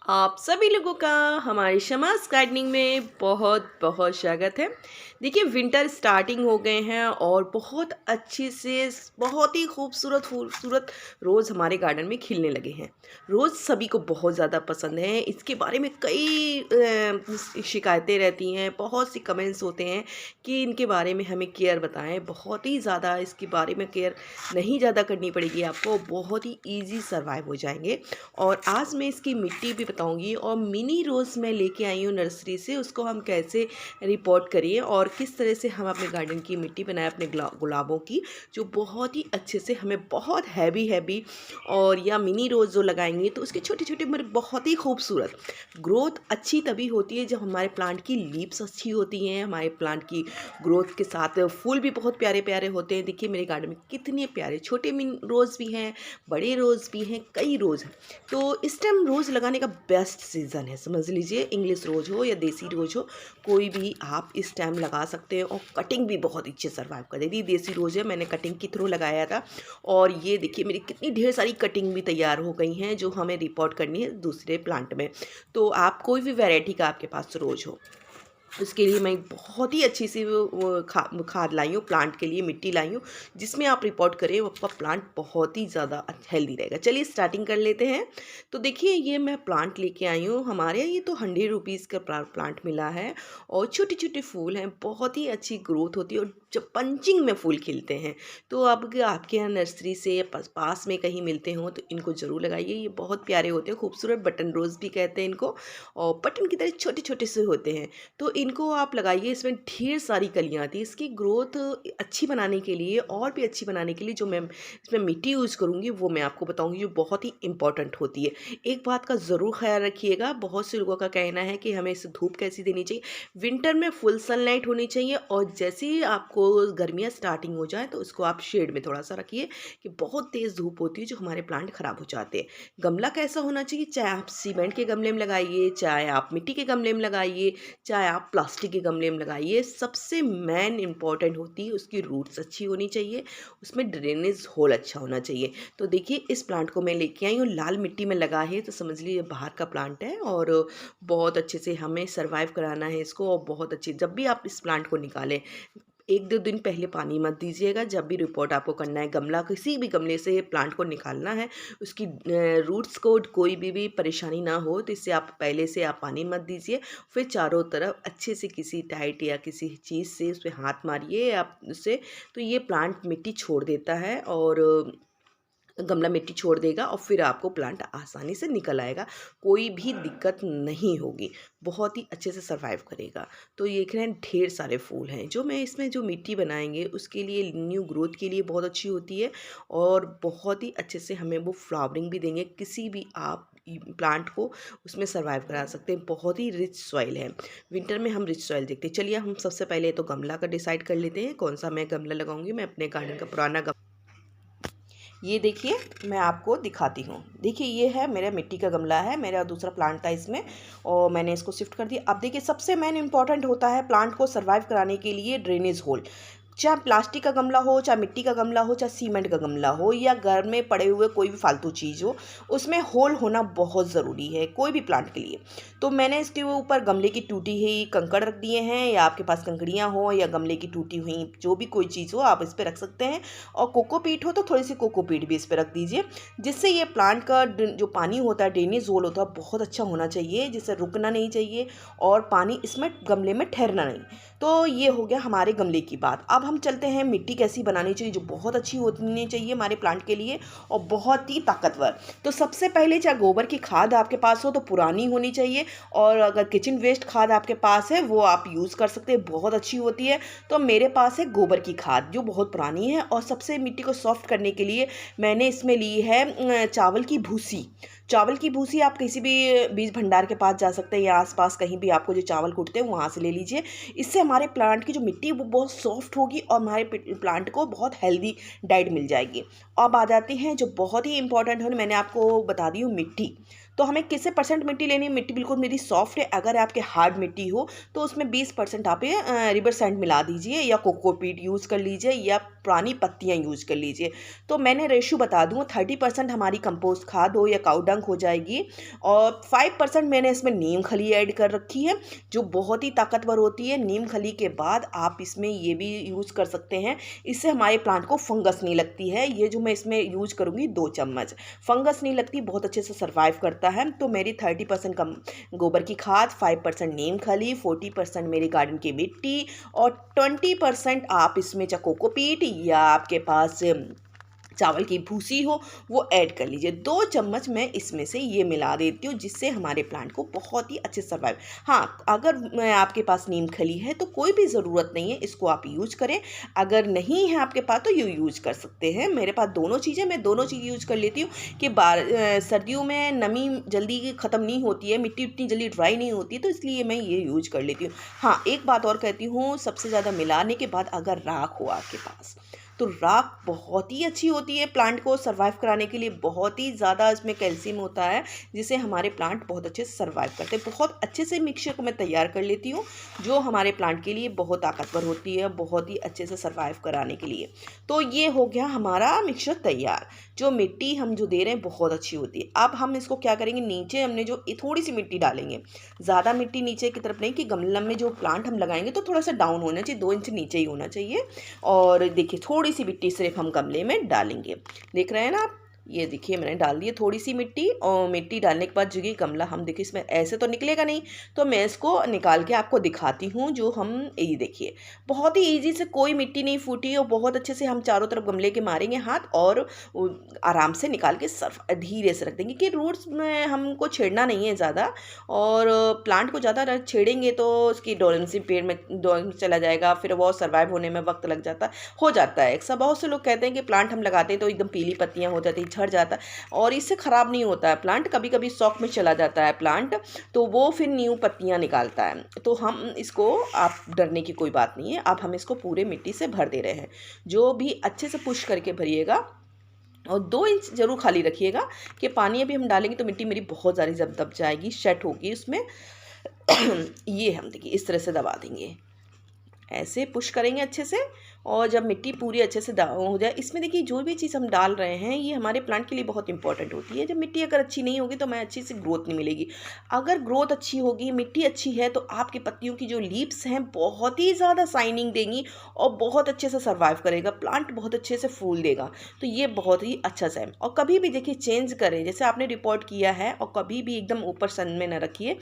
आप सभी लोगों का हमारे शमास गार्डनिंग में बहुत बहुत स्वागत है। देखिए विंटर स्टार्टिंग हो गए हैं और बहुत अच्छे से बहुत ही खूबसूरत रोज़ हमारे गार्डन में खिलने लगे हैं। रोज़ सभी को बहुत ज़्यादा पसंद है। इसके बारे में कई शिकायतें रहती हैं, बहुत सी कमेंट्स होते हैं कि इनके बारे में हमें केयर बताएं। बहुत ही ज़्यादा इसके बारे में केयर नहीं ज़्यादा करनी पड़ेगी आपको, बहुत ही ईजी सर्वाइव हो जाएंगे। और आज मैं इसकी मिट्टी भी बताऊंगी और मिनी रोज़ मैं लेके आई हूँ नर्सरी से, उसको हम कैसे रिपोर्ट करिए और किस तरह से हम अपने गार्डन की मिट्टी बनाए अपने गुलाबों की, जो बहुत ही अच्छे से हमें बहुत हैवी हैवी और या मिनी रोज़ जो लगाएंगे तो उसके छोटे छोटे मगर बहुत ही खूबसूरत ग्रोथ अच्छी तभी होती है जब हमारे प्लांट की लीव्स अच्छी होती हैं, हमारे प्लांट की ग्रोथ के साथ फूल भी बहुत प्यारे प्यारे होते हैं। देखिए मेरे गार्डन में कितने प्यारे छोटे मिनी रोज़ भी हैं, बड़े रोज़ भी हैं, कई रोज़ हैं। तो इस टाइम रोज़ लगाने का बेस्ट सीज़न है, समझ लीजिए। इंग्लिश रोज़ हो या देसी रोज़ हो, कोई भी आप इस टाइम लगा सकते हैं और कटिंग भी बहुत अच्छे सर्वाइव कर देती है। देसी रोज़ है, मैंने कटिंग के थ्रू लगाया था और ये देखिए मेरी कितनी ढेर सारी कटिंग भी तैयार हो गई हैं जो हमें रिपोर्ट करनी है दूसरे प्लांट में। तो आप कोई भी वैरायटी का आपके पास रोज़ हो, उसके लिए मैं बहुत ही अच्छी सी वो खाद लाई हूँ, प्लांट के लिए मिट्टी लाई हूँ जिसमें आप रिपोर्ट करें वो आपका प्लांट बहुत ही ज़्यादा हेल्दी रहेगा। चलिए स्टार्टिंग कर लेते हैं। तो देखिए ये मैं प्लांट लेके आई हूँ, हमारे यहाँ ये तो 100 रुपीज़ का प्लांट मिला है और छोटे छोटे फूल हैं, बहुत ही अच्छी ग्रोथ होती है और जब पंचिंग में फूल खिलते हैं। तो अब आपके यहाँ नर्सरी से पास में कहीं मिलते हों तो इनको ज़रूर लगाइए। ये बहुत प्यारे होते हैं, खूबसूरत बटन रोज़ भी कहते हैं इनको, और बटन की तरह छोटे छोटे से होते हैं। तो इनको आप लगाइए, इसमें ढेर सारी कलियाँ आती हैं। इसकी ग्रोथ अच्छी बनाने के लिए और भी अच्छी बनाने के लिए जो मैं इसमें मिट्टी यूज़ करूँगी वो मैं आपको बताऊँगी, जो बहुत ही इंपॉर्टेंट होती है। एक बात का ज़रूर ख्याल रखिएगा, बहुत से लोगों का कहना है कि हमें इसे धूप कैसी देनी चाहिए। विंटर में फुल सनलाइट होनी चाहिए और जैसे ही आपको गर्मियाँ स्टार्टिंग हो जाए तो उसको आप शेड में थोड़ा सा रखिए, कि बहुत तेज़ धूप होती है जो हमारे प्लांट ख़राब हो जाते हैं। गमला कैसा होना चाहिए, चाहे आप सीमेंट के गमले में लगाइए, चाहे आप मिट्टी के गमले में लगाइए, चाहे आप प्लास्टिक के गमले में लगाइए, सबसे मेन इंपॉर्टेंट होती है उसकी रूट्स अच्छी होनी चाहिए, उसमें ड्रेनेज होल अच्छा होना चाहिए। तो देखिए इस प्लांट को मैं लेके आई हूँ, लाल मिट्टी में लगा है तो समझ लीजिए बाहर का प्लांट है और बहुत अच्छे से हमें सर्वाइव कराना है इसको। और बहुत अच्छे, जब भी आप इस प्लांट को निकालें 1-2 दिन पहले पानी मत दीजिएगा। जब भी रिपोर्ट आपको करना है, गमला किसी भी गमले से प्लांट को निकालना है, उसकी रूट्स को कोई भी परेशानी ना हो तो इससे आप पहले से आप पानी मत दीजिए। फिर चारों तरफ अच्छे से किसी टाइट या किसी चीज़ से उस पे हाथ मारिए आप उससे, तो ये प्लांट मिट्टी छोड़ देता है और गमला मिट्टी छोड़ देगा और फिर आपको प्लांट आसानी से निकल आएगा, कोई भी दिक्कत नहीं होगी, बहुत ही अच्छे से सर्वाइव करेगा। तो ये देख रहे हैं ढेर सारे फूल हैं जो मैं इसमें जो मिट्टी बनाएंगे उसके लिए न्यू ग्रोथ के लिए बहुत अच्छी होती है और बहुत ही अच्छे से हमें वो फ्लावरिंग भी देंगे। किसी भी आप प्लांट को उसमें सर्वाइव करा सकते हैं, बहुत ही रिच सॉइल है। विंटर में हम रिच सॉइल देखते हैं। चलिए हम सबसे पहले तो गमला का डिसाइड कर लेते हैं कौन सा मैं गमला लगाऊंगी। मैं अपने गार्डन का पुराना ये देखिए मैं आपको दिखाती हूँ। देखिए ये है मेरा मिट्टी का गमला है, मेरा दूसरा प्लांट था इसमें और मैंने इसको शिफ्ट कर दिया। अब देखिए सबसे मेन इंपॉर्टेंट होता है प्लांट को सर्वाइव कराने के लिए ड्रेनेज होल। चाहे प्लास्टिक का गमला हो, चाहे मिट्टी का गमला हो, चाहे सीमेंट का गमला हो, या घर में पड़े हुए कोई भी फालतू चीज़ हो, उसमें होल होना बहुत ज़रूरी है कोई भी प्लांट के लिए। तो मैंने इसके ऊपर गमले की टूटी हुई कंकड़ रख दिए हैं, या आपके पास कंकड़ियाँ हो या गमले की टूटी हुई जो भी कोई चीज़ हो आप इस पर रख सकते हैं। और कोकोपीट हो तो थोड़ी सी कोकोपीट भी इस पर रख दीजिए, जिससे ये प्लांट का जो पानी होता है, ड्रेनेज होल होता है, बहुत अच्छा होना चाहिए, जिससे रुकना नहीं चाहिए और पानी इसमें गमले में ठहरना नहीं। तो ये हो गया हमारे गमले की बात। अब हम चलते हैं मिट्टी कैसी बनानी चाहिए जो बहुत अच्छी होनी चाहिए हमारे प्लांट के लिए और बहुत ही ताकतवर। तो सबसे पहले चाहे गोबर की खाद आपके पास हो तो पुरानी होनी चाहिए, और अगर किचन वेस्ट खाद आपके पास है वो आप यूज़ कर सकते हैं, बहुत अच्छी होती है। तो मेरे पास है गोबर की खाद जो बहुत पुरानी है। और सबसे मिट्टी को सॉफ्ट करने के लिए मैंने इसमें ली है चावल की भूसी। चावल की भूसी आप किसी भी बीज भंडार के पास जा सकते हैं या आसपास कहीं भी आपको जो चावल कूटते हैं वहाँ से ले लीजिए। इससे हमारे प्लांट की जो मिट्टी है वो बहुत सॉफ्ट होगी और हमारे प्लांट को बहुत हेल्दी डाइट मिल जाएगी। अब आ जाती हैं जो बहुत ही इंपॉर्टेंट है, मैंने आपको बता दी हूँ मिट्टी। तो हमें किससे परसेंट मिट्टी लेनी है, मिट्टी बिल्कुल मेरी सॉफ्ट है। अगर आपके हार्ड मिट्टी हो तो उसमें 20% आप रिवर सैंड मिला दीजिए, या कोकोपीट यूज़ कर लीजिए, या पुरानी पत्तियाँ यूज़ कर लीजिए। तो मैंने रेशो बता दूँ, 30% हमारी कंपोस्ट खाद हो या काऊ डंग हो जाएगी, और 5% मैंने इसमें नीम खली ऐड कर रखी है जो बहुत ही ताकतवर होती है। नीम खली के बाद आप इसमें ये भी यूज़ कर सकते हैं, इससे हमारे प्लांट को फंगस नहीं लगती है। ये जो मैं इसमें यूज़ करूँगी 2 चम्मच, फंगस नहीं लगती, बहुत अच्छे से सर्वाइव करता है। तो मेरी 30% कम गोबर की खाद, 5% नीम खली, 40% मेरी गार्डन की मिट्टी, और 20% आप इसमें चाहे कोकोपीट या आपके पास चावल की भूसी हो वो ऐड कर लीजिए। 2 चम्मच मैं इसमें से ये मिला देती हूँ, जिससे हमारे प्लांट को बहुत ही अच्छे सर्वाइव। हाँ, अगर आपके पास नीम खली है तो कोई भी ज़रूरत नहीं है, इसको आप यूज़ करें। अगर नहीं है आपके पास तो ये यूज़ कर सकते हैं। मेरे पास दोनों चीज़ें, मैं दोनों चीज़ यूज़ कर लेती हूँ कि सर्दियों में नमी जल्दी ख़त्म नहीं होती है, मिट्टी उतनी जल्दी ड्राई नहीं होती, तो इसलिए मैं ये यूज़ कर लेती हूँ। हाँ, एक बात और कहती हूँ, सबसे ज़्यादा मिलाने के बाद अगर राख हो आपके पास तो राख बहुत ही अच्छी होती है प्लांट को सर्वाइव कराने के लिए। बहुत ही ज़्यादा इसमें कैल्शियम होता है, जिससे हमारे प्लांट बहुत अच्छे से सर्वाइव करते हैं। बहुत अच्छे से मिक्सचर को मैं तैयार कर लेती हूँ, जो हमारे प्लांट के लिए बहुत ताकतवर होती है, बहुत ही अच्छे से सर्वाइव कराने के लिए। तो ये हो गया हमारा मिक्सचर तैयार। जो मिट्टी हम जो दे रहे हैं बहुत अच्छी होती है। अब हम इसको क्या करेंगे, नीचे हमने जो थोड़ी सी मिट्टी डालेंगे, ज़्यादा मिट्टी नीचे की तरफ नहीं, कि गमला में जो प्लांट हम लगाएंगे तो थोड़ा सा डाउन होना चाहिए, 2 इंच नीचे ही होना चाहिए। और देखिए थोड़ी सी मिट्टी सिर्फ हम गमले में डालेंगे, देख रहे हैं ना आप। ये देखिए मैंने डाल दी है थोड़ी सी मिट्टी, और मिट्टी डालने के बाद जो ये गमला, हम देखिए इसमें ऐसे तो निकलेगा नहीं, तो मैं इसको निकाल के आपको दिखाती हूँ। जो हम ये देखिए बहुत ही ईजी से, कोई मिट्टी नहीं फूटी, और बहुत अच्छे से हम चारों तरफ गमले के मारेंगे हाथ, और आराम से निकाल के सर्फ धीरे से रख देंगे, कि रूट्स में हमको छेड़ना नहीं है ज़्यादा, और प्लांट को ज़्यादा छेड़ेंगे तो उसकी डोरेंसी पेड़ में चला जाएगा, फिर वो सर्वाइव होने में वक्त लग जाता हो जाता है। अक्सर बहुत से लोग कहते हैं कि प्लांट हम लगाते हैं तो एकदम पीली पत्तियाँ हो जाती, झड़ जाता है, और इससे ख़राब नहीं होता है प्लांट। कभी कभी शौक में चला जाता है प्लांट, तो वो फिर न्यू पत्तियाँ निकालता है। तो हम इसको, आप डरने की कोई बात नहीं है। अब हम इसको पूरे मिट्टी से भर दे रहे हैं, जो भी अच्छे से पुश करके भरिएगा, और 2 इंच ज़रूर खाली रखिएगा, कि पानी अभी हम डालेंगे तो मिट्टी मेरी बहुत ज़्यादा जब दब जाएगी, सेट होगी उसमें। ये हम देखिए इस तरह से दबा देंगे, ऐसे पुश करेंगे अच्छे से, और जब मिट्टी पूरी अच्छे से हो जाए, इसमें देखिए जो भी चीज़ हम डाल रहे हैं ये हमारे प्लांट के लिए बहुत इंपॉर्टेंट होती है। जब मिट्टी अगर अच्छी नहीं होगी तो हमें अच्छी से ग्रोथ नहीं मिलेगी। अगर ग्रोथ अच्छी होगी, मिट्टी अच्छी है, तो आपकी पत्तियों की जो लीव्स हैं बहुत ही ज़्यादा शाइनिंग देंगी, और बहुत अच्छे से सर्वाइव करेगा प्लांट, बहुत अच्छे से फूल देगा। तो ये बहुत ही अच्छा सा है। और कभी भी देखिए चेंज करें, जैसे आपने रिपोर्ट किया है, और कभी भी एकदम ऊपर सन में न रखिए,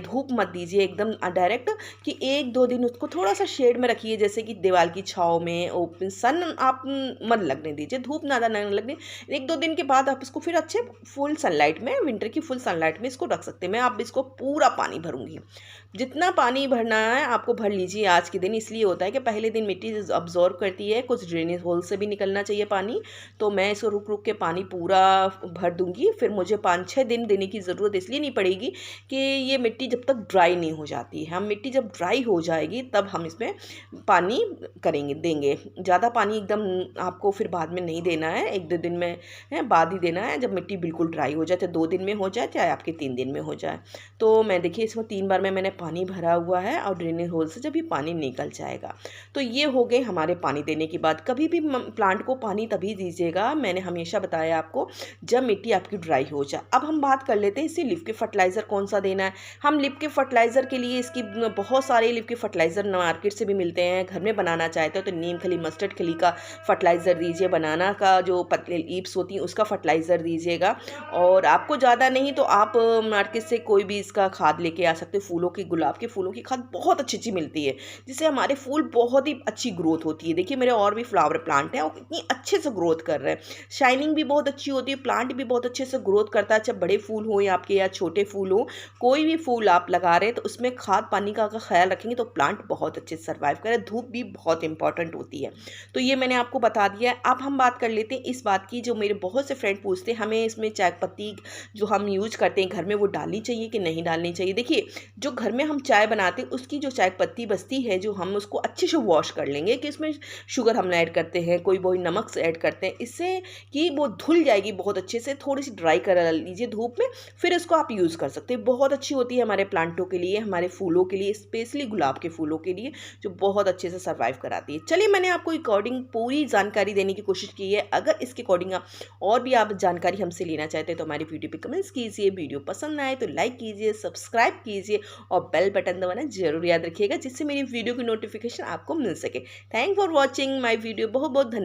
धूप मत दीजिए एकदम डायरेक्ट, कि 1-2 दिन उसको थोड़ा सा शेड में रखिए, जैसे कि दीवार की छाँव में। ओपन सन आप मत लगने दीजिए, धूप ज़्यादा नहीं लगने। 1-2 दिन के बाद आप इसको फिर अच्छे फुल सनलाइट में, विंटर की फुल सनलाइट में इसको रख सकते हैं। मैं आप इसको पूरा पानी भरूंगी, जितना पानी भरना है आपको भर लीजिए आज के दिन। इसलिए होता है कि पहले दिन मिट्टी अब्जॉर्ब करती है, कुछ ड्रेनेज होल से भी निकलना चाहिए पानी, तो मैं इसको रुक रुक के पानी पूरा भर दूंगी। फिर मुझे 5-6 दिन देने की ज़रूरत इसलिए नहीं पड़ेगी कि ये मिट्टी जब तक ड्राई नहीं हो जाती है। हम मिट्टी जब ड्राई हो जाएगी तब हम इसमें पानी देंगे। ज़्यादा पानी एकदम आपको फिर बाद में नहीं देना है, 1-2 दिन में बाद ही देना है, जब मिट्टी बिल्कुल ड्राई हो जाए, चाहे 2 दिन में हो जाए, चाहे आपके 3 दिन में हो जाए। तो मैं देखिए इसमें 3 बार में मैंने पानी भरा हुआ है, और ड्रेनेज होल से जब भी पानी निकल जाएगा। तो ये हो गए हमारे पानी देने की बात। कभी भी प्लांट को पानी तभी दीजिएगा, मैंने हमेशा बताया आपको, जब मिट्टी आपकी ड्राई हो जाए। अब हम बात कर लेते हैं इसे लिक्विड फर्टिलाइज़र कौन सा देना है। हम लिक्विड फर्टिलाइज़र के लिए इसकी बहुत सारे लिक्विड फर्टिलाइज़र मार्केट से भी मिलते हैं। घर में बनाना चाहते हो तो नीम खली, मस्टर्ड खली का फर्टिलाइज़र दीजिए, बनाना का जो पतले लीव्स होती हैं उसका फर्टिलाइज़र दीजिएगा। और आपको ज़्यादा नहीं तो आप मार्केट से कोई भी इसका खाद लेके आ सकते हो। फूलों की, गुलाब के फूलों की खाद बहुत अच्छी अच्छी मिलती है, जिससे हमारे फूल बहुत ही अच्छी ग्रोथ होती है। देखिए मेरे और भी फ्लावर प्लांट हैं, और कितनी अच्छे से ग्रोथ कर रहे हैं, शाइनिंग भी बहुत अच्छी होती है, प्लांट भी बहुत अच्छे से ग्रोथ करता है। चाहे बड़े फूल हो या आपके, या छोटे फूल हो, कोई भी फूल आप लगा रहे हैं तो उसमें खाद पानी का अगर ख्याल रखेंगे तो प्लांट बहुत अच्छे से सर्वाइव करे। धूप भी बहुत इंपॉर्टेंट होती है। तो ये मैंने आपको बता दिया है। अब हम बात कर लेते हैं इस बात की, जो मेरे बहुत से फ्रेंड पूछते हैं हमें इसमें चाय पत्ती जो हम यूज़ करते हैं घर में वो डालनी चाहिए कि नहीं डालनी चाहिए। देखिए, जो घर में हम चाय बनाते हैं उसकी जो चाय पत्ती बचती है, जो हम उसको अच्छे से वॉश कर लेंगे कि इसमें शुगर हम ऐड करते हैं, कोई वही नमक से ऐड करते हैं, इससे कि वो धुल जाएगी बहुत अच्छे से। थोड़ी सी ड्राई कर लीजिए धूप में, फिर इसको आप यूज़ कर सकते हैं। बहुत अच्छी होती है हमारे प्लांटों के लिए, हमारे फूलों के लिए, स्पेशली गुलाब के फूलों के लिए, जो बहुत अच्छे से सर्वाइव कराती है। चलिए, मैंने आपको अकॉर्डिंग पूरी जानकारी देने की कोशिश की है। अगर इसके अकॉर्डिंग और भी आप जानकारी हमसे लेना चाहते हैं तो हमारी वीडियो पे कमेंट्स कीजिए। वीडियो पसंद आए तो लाइक कीजिए, सब्सक्राइब कीजिए और बेल बटन दबाना जरूर याद रखिएगा, जिससे मेरी वीडियो की नोटिफिकेशन आपको मिल सके। Thank for watching my video. बहुत बहुत धन्यवाद।